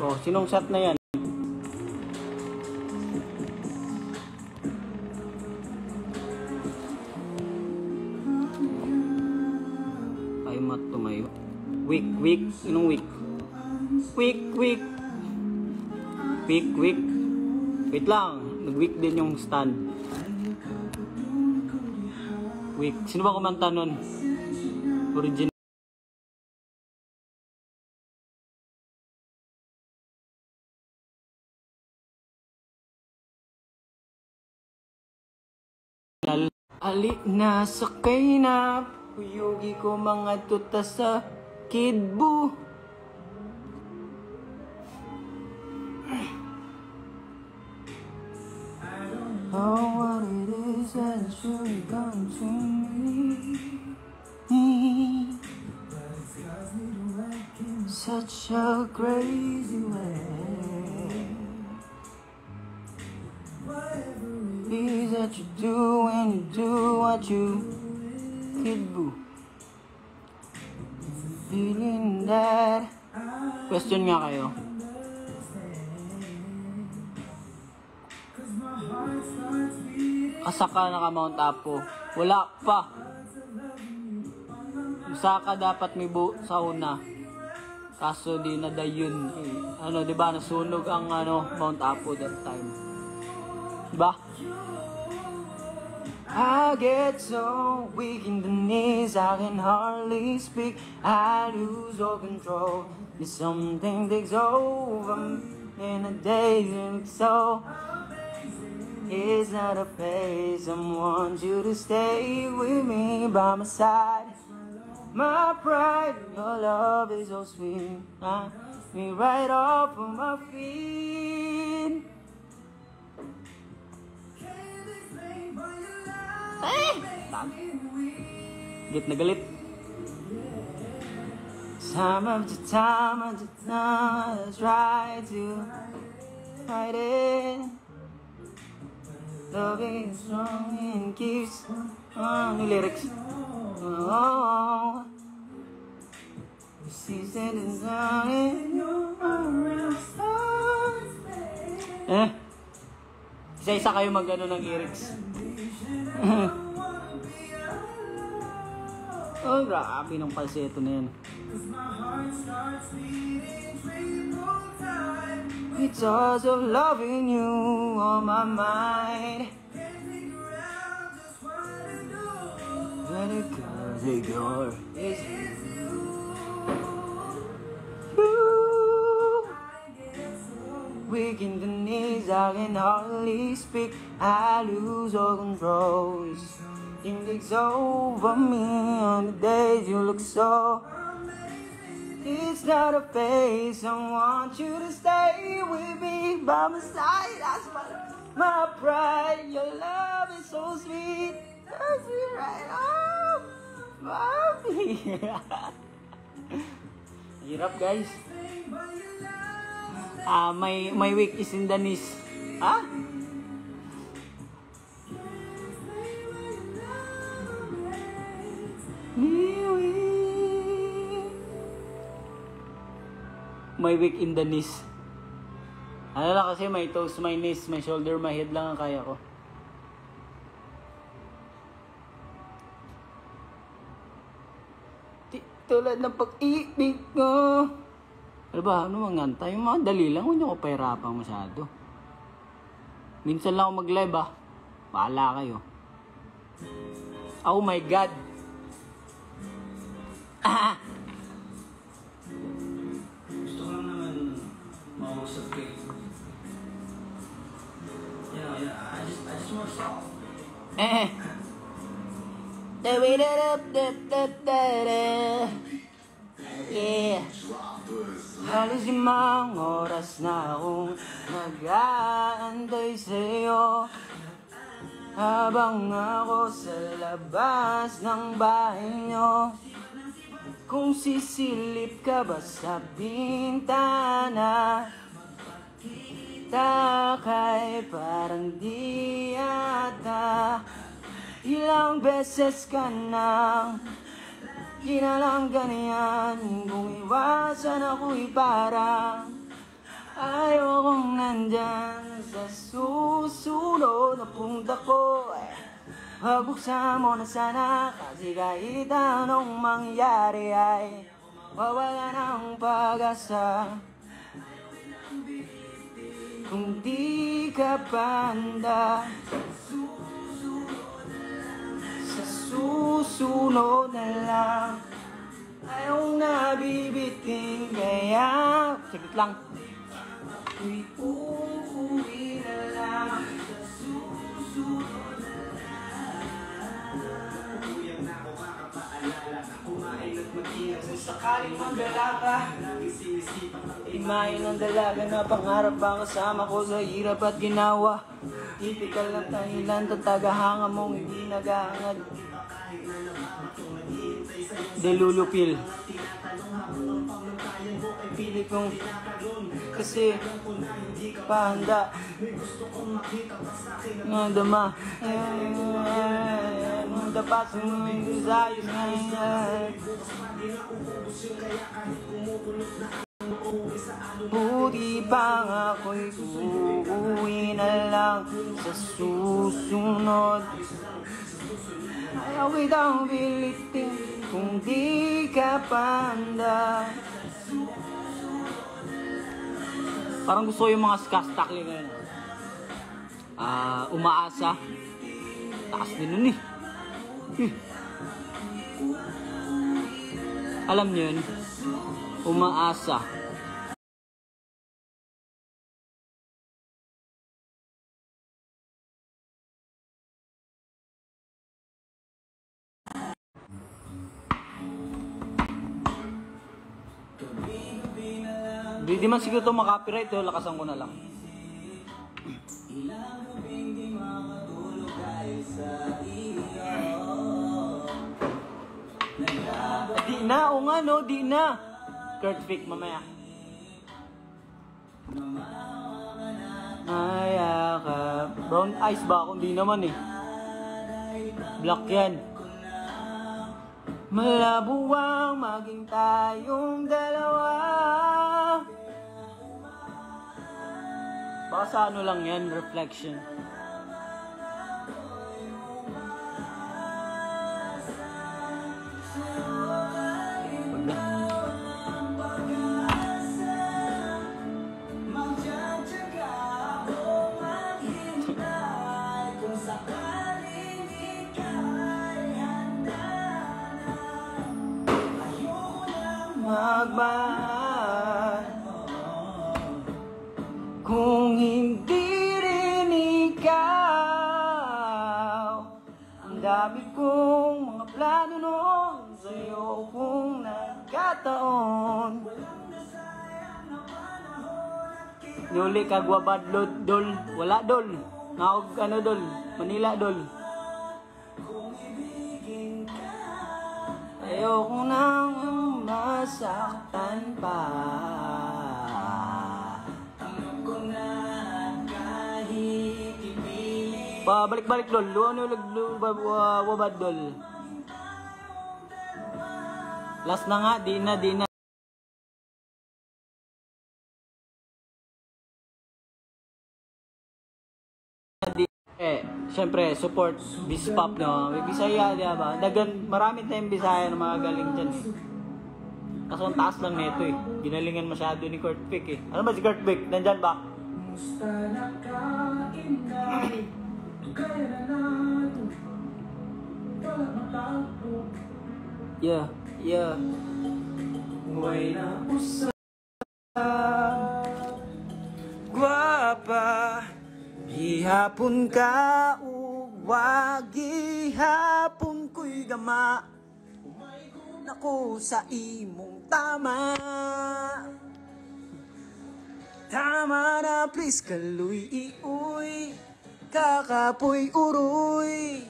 Oh, sinong shot na yan? Ay, mat tumayo. Weak. Sinong weak? Weak. Wait lang. Nag-weak din yung stand. Weak. Sino ba kumanta nun? Original. Ali na sakay na puyugi ko mga tuta sa kidbu. Oh, what it is that's really come to me. Such a crazy way. Is that you do when you do what you could do. Feeling that. Question nga kayo. Kasaka naka-Mount Apo. Wala pa. Saka dapat may sa una. Kaso di na dayon. Ano, di ba nasunog ang Mount Apo that time. Diba? I get so weak in the knees, I can hardly speak. I lose all control. If something takes over me in a day, so it's not a phase. I want you to stay with me by my side. My pride, your love is so sweet. Me right off of my feet. Git na galit. Some of the time I try to fight it. Loving is strong and keeps on the lyrics. Oh, you see sentence down in your arms. Isa-isa kayo mag-ano ng lyrics. Oh, grabe ng falsetto na yan. Because of loving you on my mind. Let it go, take your weak in the knees, I can hardly speak. I lose all control. Something takes over me on the days you look so. It's not a phase. I want you to stay with me by my side. That's my pride. Your love is so sweet. Turns me right off, mommy. Hirap, guys. My week is in the knees. My week in the knees. Ano lang kasi may toes, my knees, my shoulder, my head lang ang kaya ko. Tulad ng pag-ibig ko. Ano ba? Ano mga nganta? Yung mga dali lang, huwag niyo ko pahirapang masyado. Minsan lang ako mag-live Bahala kayo. Oh my God. Gusto ko lang naman mausap kayo. I just want to stop. Yeah. Halos 5 oras na akong nag-aantay sa'yo, habang ako sa labas ng bahay nyo. Kung sisilip ka ba sa bintana, takay parang di ata. Ilang beses ka nang ginalang ganyan, kung iwasan ako'y parang Ayokong nandyan sa susunod na punta ko. Pabuksan mo na sana, kasi kahit anong mangyari ay wawala ng pag-asa. Kung di ka panda, sa susunod na lang. Ayaw nabibiting, kaya saglit lang. Uuwi na lang sa susunod na lang. Uyang na ako makapaalala, kumain at mag-ingat kung sakaling magdala ka. Imahin ang dalaga na pangarap ba kasama ko sa hirap at ginawa. Typical na dahilan, tatagahanga mong hindi nag-aangad. Delulupil. Pili kong kasi pahanda ng dama dapat sumindusayos ngayon. Buti pa nga ako'y uuwi na lang sa susunod. Ayaw kitang pilitin kung di ka panda. Parang gusto ko yung mga skastakli ngayon. Umaasa. Taas din nun eh. Alam nyo yun? Umaasa. Di man siguro ito makapiright, lakasan ko na lang. Di na, o nga no, di na. Kurt Vic mamaya. Ayakap. Brown eyes ba? Kung di naman eh. Black yan. Malabo ang maging tayong dalawa. Baka sa ano lang yan, reflection. Magmahal kung hindi rin ikaw. Ang dami kong mga plano noon sa'yo kung nagkataon. Yuli kagwabad dol. Wala dol. Naog ano dol. Manila dol. Ayoko nang masaktan pa. Pabalik-balik dol. Luano wabad dol. Last na nga, di na. Siyempre, support Bispop, no? Bisaya, di ba? Marami tayong Bisaya na mga galing dyan, eh. Kaso ang taas lang nito, eh. Ginalingan masyado ni Kurt Vic, eh. Ano ba si Kurt Vic? Nandyan ba? Yeah. Buhay na usap. Guwapa. Ihapon ka uwag, ihapon ko'y gama. Naku sa imong tama. Tama na please kaluy iuy, kakapoy uroy.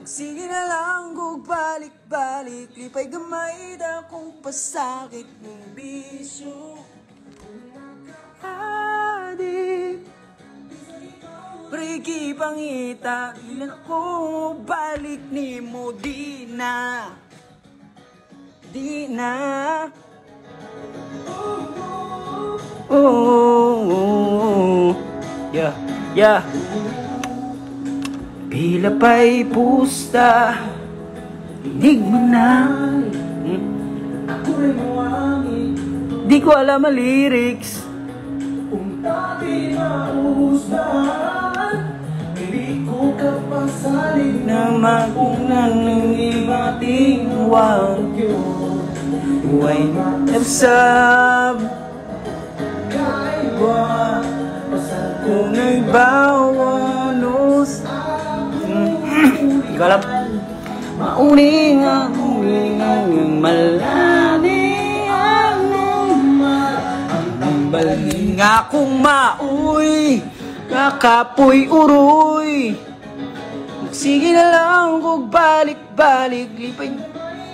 Sige na lang gug balik-balik, lipay gamay da kung pasakit ng bisyo. Adik Ricky pangita, ilan ko balik ni mo, di na. Oh. Yeah. Pila pa'y pusta, dinig mo na. Di ko alam ang lyrics. Kung dati mausdan, hindi ko kapasalig na magunan ng ibating wagyo. Why have sab kaiwa kung nagbawanos. Hindi ko alam. Mauling ang malani ang baling akong mauy kakapoy uroy. Sige na lang kung balik-balik lipay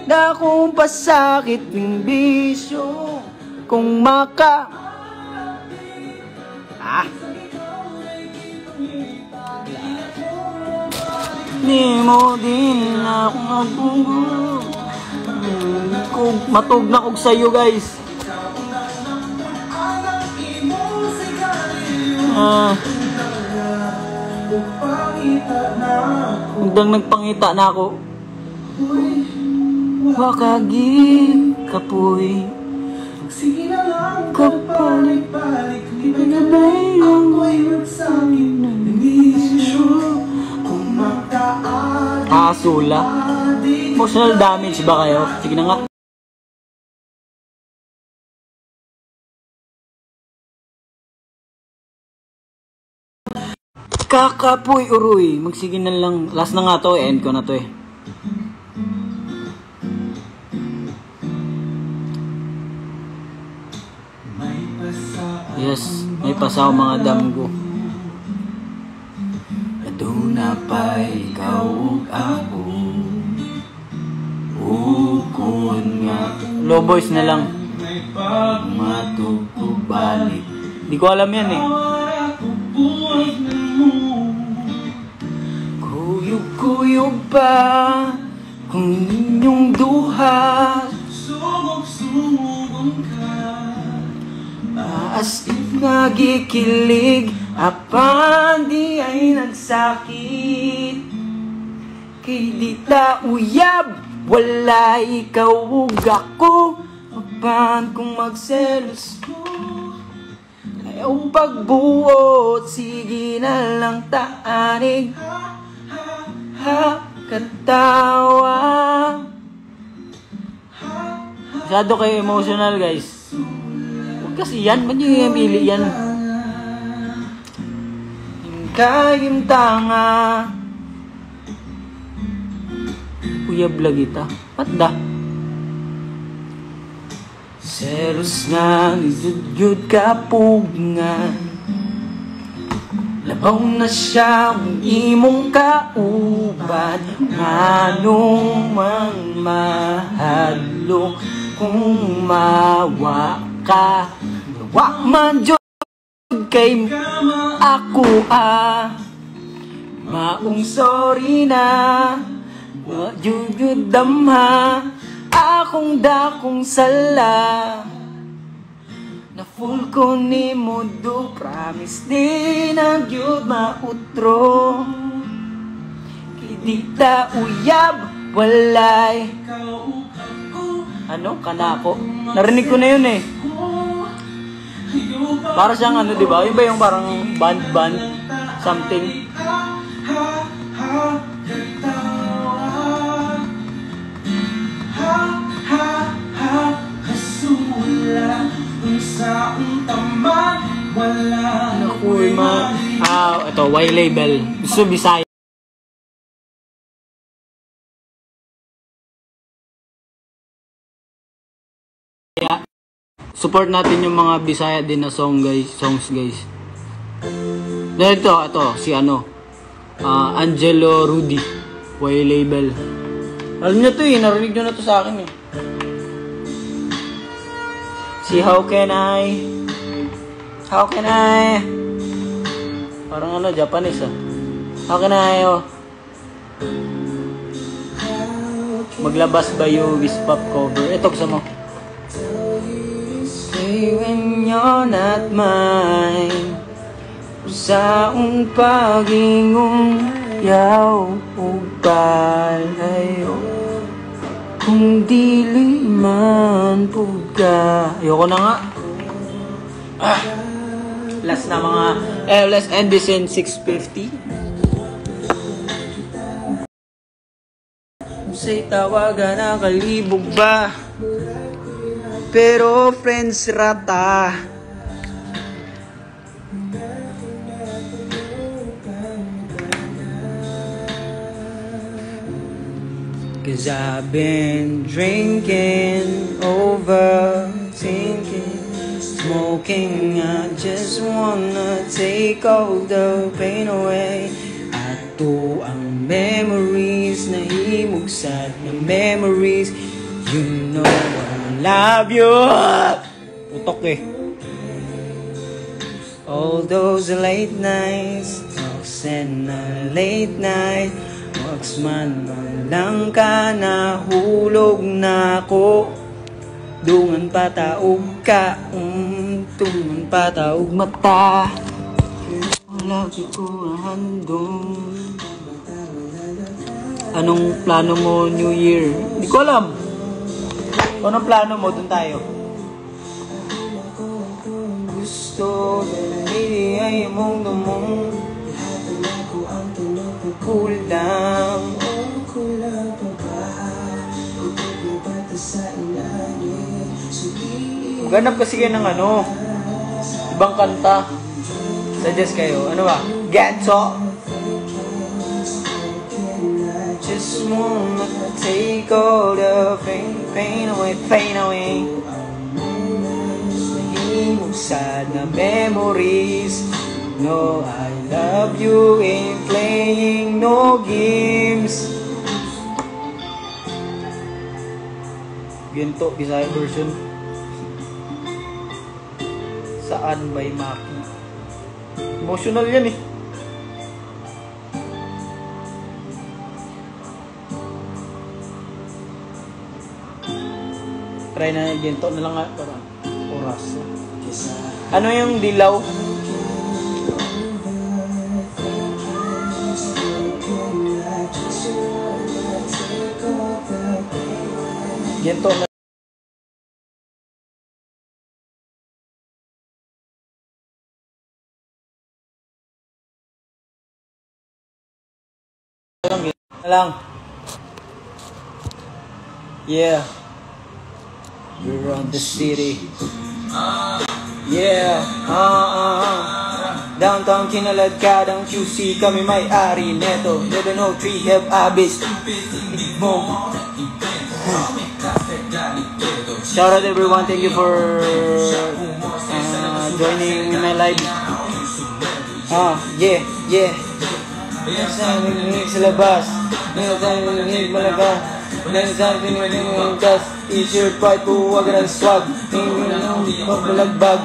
na akong pasakit ng bisyo kung maka Di mo din ako magbugo. Kung matog na kog sa'yo guys. Hanggang nagpangita na ako. Wakagi kapoy. Sige na lang kapalik-balik. Di ba na ba ako'y magsangin ng bisyo? Sula. Emotional damage ba kayo? Sige na nga. Kakapoy uroy. Magsige na lang. Last na nga to. End ko na to eh. Yes. May pasaw mga damgo. Na pa ikaw ug ako ukon nga low voice na lang matugtog balik. Di ko alam yan eh. Kuyog-kuyog pa kung inyong duha sumog-sumog ka maastig nga gikilig apan di ay nagsakit kay di ta uyab wala ikaw ug ako apan kung magselos ko ayaw pagbuot sige na lang taanig katawa masyado kayo emotional guys huwag kasi yan man yung pili yan kayong tanga uyab lagita patda selos nga ijudyud kapugngan labaw na siya ang imong kauban nganong mang mahadlok kung mawa ka wa man jud kay ako maong sorry na wajud damha akong dakong sala na full ko ni mo do promise din ang yun mautro kay di ta uyab walay ano kanako narinig ko na yun eh. Para siyang ano, di ba? Iba yung parang band something. Naku, ito, Y label. Gusto Bisaya. Support natin yung mga Bisaya din na songs guys. Then ito, si Angelo Rudy, Y label. Alam nyo to eh, narinig nyo na to sa akin eh. Si How Can I? Parang Japanese ah. How Can I? Maglabas ba yung Wispop cover? Ito gusto mo. When you're not mine, Saon pagingong yaw o balayo kung dili man puga. Ayoko na nga. Last na mga let's end this in 6:50. Say tawagan na kalibog ba, pero friends rata. Cause I've been drinking, overthinking, smoking. I just wanna take all the pain away. Ato ang memories na himugsan na memories. You know I love you. Putok eh. All those late nights, talks and a late night. Wags man lang ka, nahulog na ko. Dungan pataog ka, tungan pataog mata. Lagi ko handong. Anong plano mo New Year? Hindi ko alam. Anong plano mo? Doon tayo. Gusto hindi ay mong dumong. Kulang ganap kasi yan ng ano, ibang kanta. Suggest kayo. Ano ba? Getso. Just wanna take all the pain away. Sad na memories. No, I love you, ain't playing no games. Ginto, Bisaya version. Saan by Maki? Emotional yan eh. Try na ginto na lang nga para oras. Ano yung dilaw? Ginto na lang. Yeah. We run the city. Yeah. Downtown Kinalad Kadang QC kami may-ari neto. 703 have abis. Shout out everyone, thank you for joining my live. Yeah. Sa labas. T-shirt, white po, wag ng swag. Magbalagbag.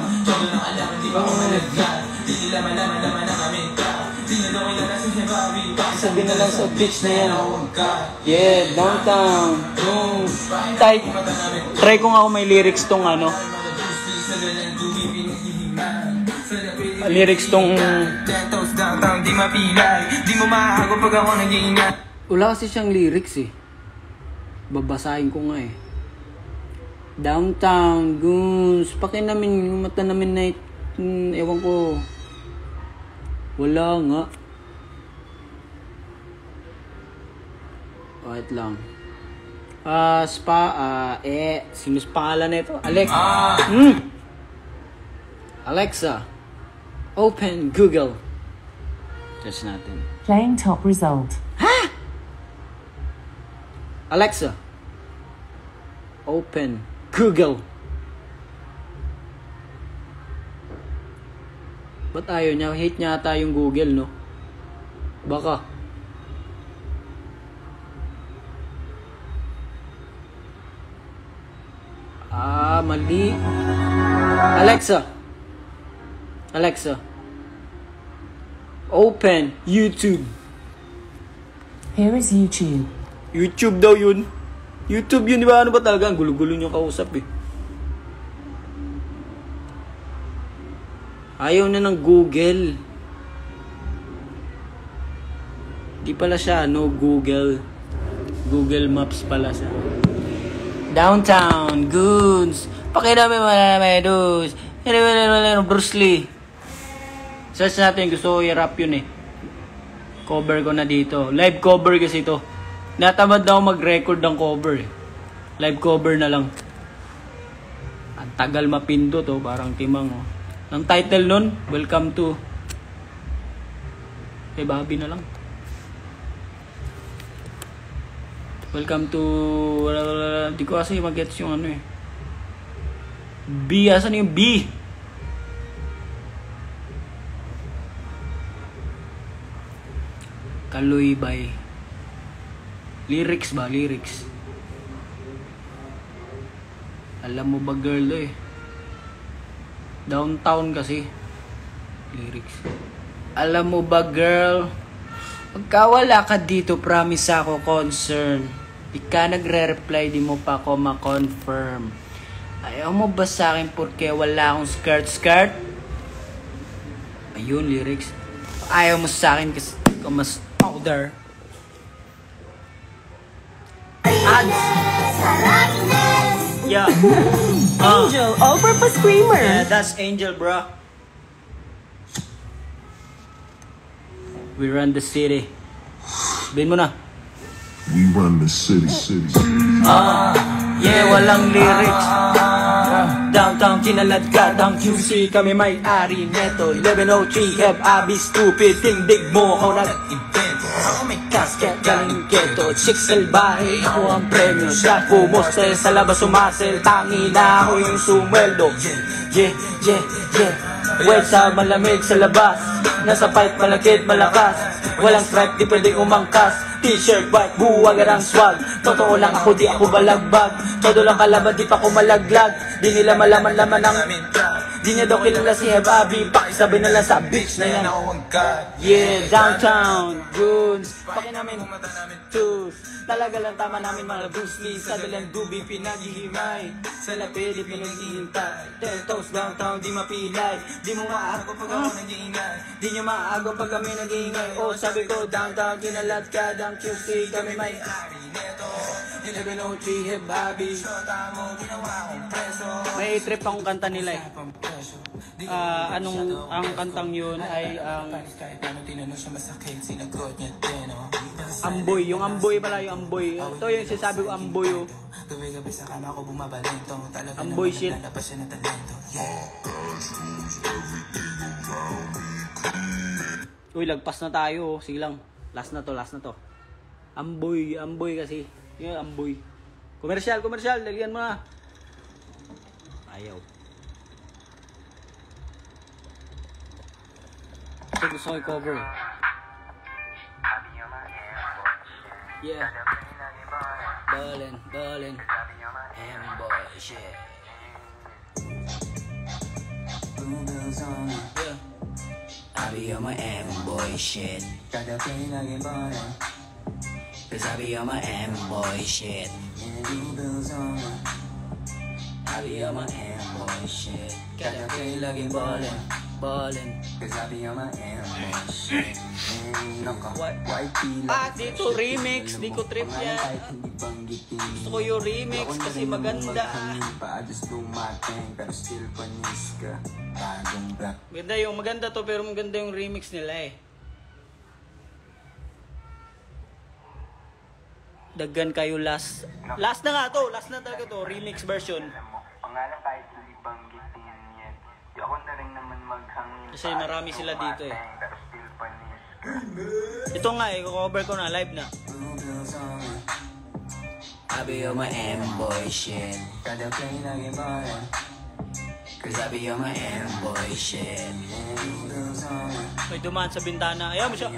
Sabi na lang sa beach na yan. Yeah, downtown. Try ko nga ako may lyrics tong ano. Lyrics tong wala kasi siyang lyrics eh. Babasahin ko nga eh. Downtown goons, pakin namin yung mata namin na ewan ko. Wala nga. Wait lang. Sinus pangalan na ito? Alexa, open Google. Search natin. Playing top result. Ha? Alexa, open Google. Ba't ayaw niya? Hate niya ata yung Google, no? Baka. Mali. Alexa, open YouTube. Here is YouTube. YouTube daw yun. YouTube yun, di ba? Ano ba talaga? Ang gulo-gulo nyo kausap eh. Ayaw na ng Google. Di pala siya, no, Google Maps pala siya. Downtown, Goons. Pakidami mga dos. Bruce Lee. Search natin, gusto ko i-rap yun eh. Cover ko na dito. Live cover kasi ito. Natamad na ako mag-record ng cover eh. Live cover na lang. Ang tagal mapindot oh, parang timang oh. Ang title nun, Welcome to. Bobby na lang. Welcome to... Di ko kasi mag-gets yung ano eh. B, asan yung B? Kaloy by... Lyrics ba? Lyrics. Alam mo ba girl eh? Downtown kasi. Lyrics. Alam mo ba girl? Pagka wala ka dito, promise ako concern. Di ka nagre-reply, di mo pa ako ma-confirm. Ayaw mo ba sa akin porque wala akong skirt? Ayun, lyrics. Ayaw mo sa akin kasi ikaw mas powder. Ads! Yeah. Angel, all-purpose creamer. Yeah, that's Angel, bro. We run the city. Sabihin mo na. We run the city. Yeah, walang lyrics. Downtown, kinalad ka, down QC. Kami may-ari neto. 1103, have abi stupid. Tindig mo ako nag-invento. Ako may casket, galing keto. Chicks salbahe, ako ang premyo. Siya pumoste sa labas sumasel. Tangi na ako yung sumweldo. Yeah. Wet sa malamig sa labas. Nasa fight, malakit, malakas. Walang stripe, di pwedeng umangkas. T-shirt, white, buwag ang swag. Totoo lang ako, di ako balagbag. Todo lang kalaban, di pa ako malaglag. Di nila malaman-laman ang di niya daw kilala si Hebabi. Pakisabi nila sa bitch na yan. Yeah, downtown, goons. Paki namin, choose. Talaga lang tama namin mga Bruce Lee. Sa dalang dubi, pinaghihimay. Sa lapid, pinaghihintay. 10 toes downtown, di mapilay. Di mo maago pag ako nag-iingay. Di nyo maago pag kami nag-iingay. Oh, sabi ko, downtown, kinalat ka, down QC. Kami may ari neto. 1103, Hebabi. May trip akong kanta nila eh. Ang kantang yun ay ang Amboy, yung Amboy pala, yung Amboy. Ito yung sinasabi ko, Amboy oh. Amboy shit. Uy, lagpas na tayo oh. Sige lang, last na to. Amboy kasi. Yung Amboy. Komersyal, lagyan mo na. Ayaw. Ito gusto ko i-cover eh. Yeah. Ballin'. Amboy shit. Yeah. I be on my Amboy shit. Cause I be on my Amboy shit. I be on my Amboy shit. Kada kayo laging ballin'. Cause I be on my Amboy shit. What? Dito remix, di ko trip yan. Gusto ko yung remix kasi maganda. Maganda to pero maganda yung remix nila eh. Daggan kayo last na nga to, last na talaga to, remix version. Pangalan kahit hindi banggitin yan. Di ako na rin naman maghangin. Kasi marami sila dito eh. Pero still panis. Ito nga eh, cover ko na, live na. I be on my Amboy shit. Kada play lagi ballin'. Cause I be on my Amboy shit. May dumaan sa bintana. Ayaw mo siya.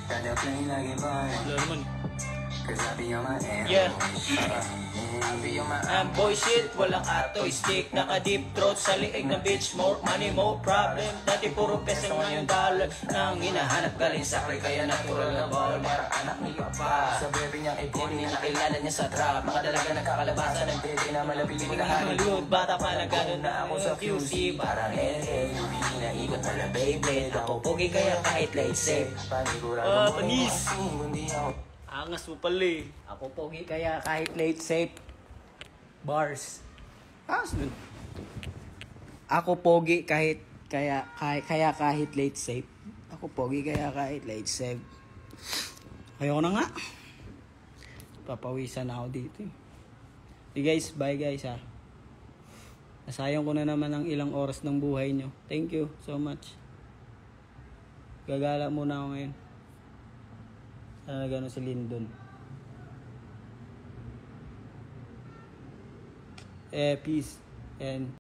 Kada play lagi ballin'. Wala naman. Yeah. I'm boy shit, walang atoy stick. Naka-deep throat sa liig na bitch. More money, more problem. Dati puro peso, ngayon dollar. Nang hinahanap galing sa sakri, kaya natural na ball. Para anak ni Papa. Sa bebe niyang ipon, nakilala niya sa trap. Mga dalaga nagkakalabasan ng dede na malapit mo na Hollywood. Bata pa na ganun na ako sa QC. Parang LA, na ikot na lang Beyblade. Ako pogi kaya kahit late safe. Panis! Angas mo pala eh. Ako pogi kaya kahit late safe. Bars. Ako pogi kahit kahit late safe. Ako pogi kaya kahit late safe. Ayoko na nga. Papawisan na ako dito eh. Okay guys, bye guys ha. Nasayang ko na naman ang ilang oras ng buhay nyo. Thank you so much. Gagala muna ako ngayon. Sana gano'n si Lyndon. Peace and